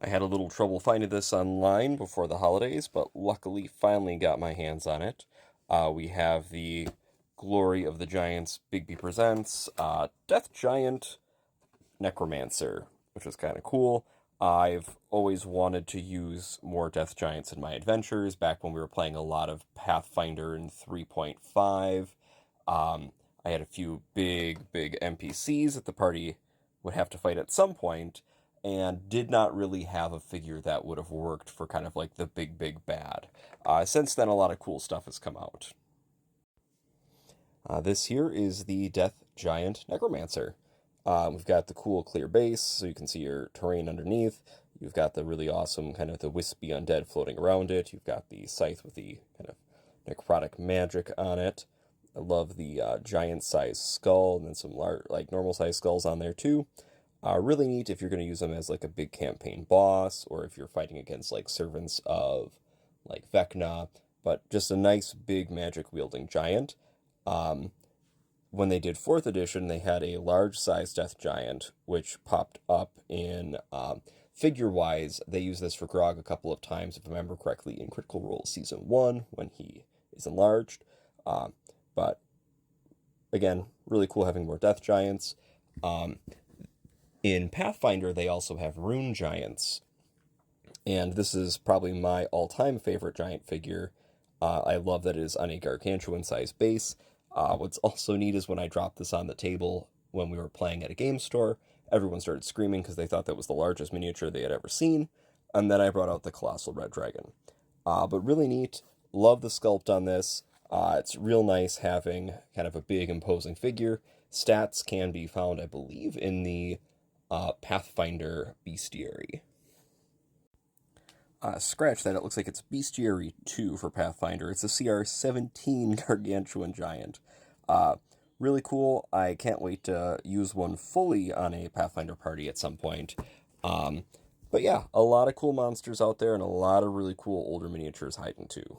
I had a little trouble finding this online before the holidays, but luckily finally got my hands on it. We have the Glory of the Giants Bigby Presents Death Giant Necromancer, which is kind of cool. I've always wanted to use more Death Giants in my adventures back when we were playing a lot of Pathfinder in 3.5. I had a few big NPCs that the party would have to fight at some point, and did not really have a figure that would have worked for kind of like the big bad. Since then, a lot of cool stuff has come out. This here is the Death Giant Necromancer. We've got the cool clear base, so you can see your terrain underneath. You've got the really awesome kind of the wispy undead floating around it. You've got the scythe with the kind of necrotic magic on it. I love the giant-sized skull, and then some like normal-sized skulls on there too. Really neat if you're going to use them as like a big campaign boss, or if you're fighting against like servants of like Vecna. But just a nice big magic-wielding giant. When they did 4th edition, they had a large-sized Death Giant, which popped up in figure-wise. They used this for Grog a couple of times, if I remember correctly, in Critical Role Season 1, when he is enlarged. But, again, really cool having more Death Giants. In Pathfinder, they also have Rune Giants, and this is probably my all-time favorite giant figure. I love that it is on a gargantuan-sized base. What's also neat is when I dropped this on the table when we were playing at a game store, everyone started screaming because they thought that was the largest miniature they had ever seen, and then I brought out the Colossal Red Dragon. But really neat. Love the sculpt on this. It's real nice having kind of a big, imposing figure. Stats can be found, I believe, in the Pathfinder Bestiary. Scratch that, it looks like it's Bestiary 2 for Pathfinder. It's a CR17 Gargantuan Giant. Really cool. I can't wait to use one fully on a Pathfinder party at some point. But yeah, a lot of cool monsters out there and a lot of really cool older miniatures hiding too.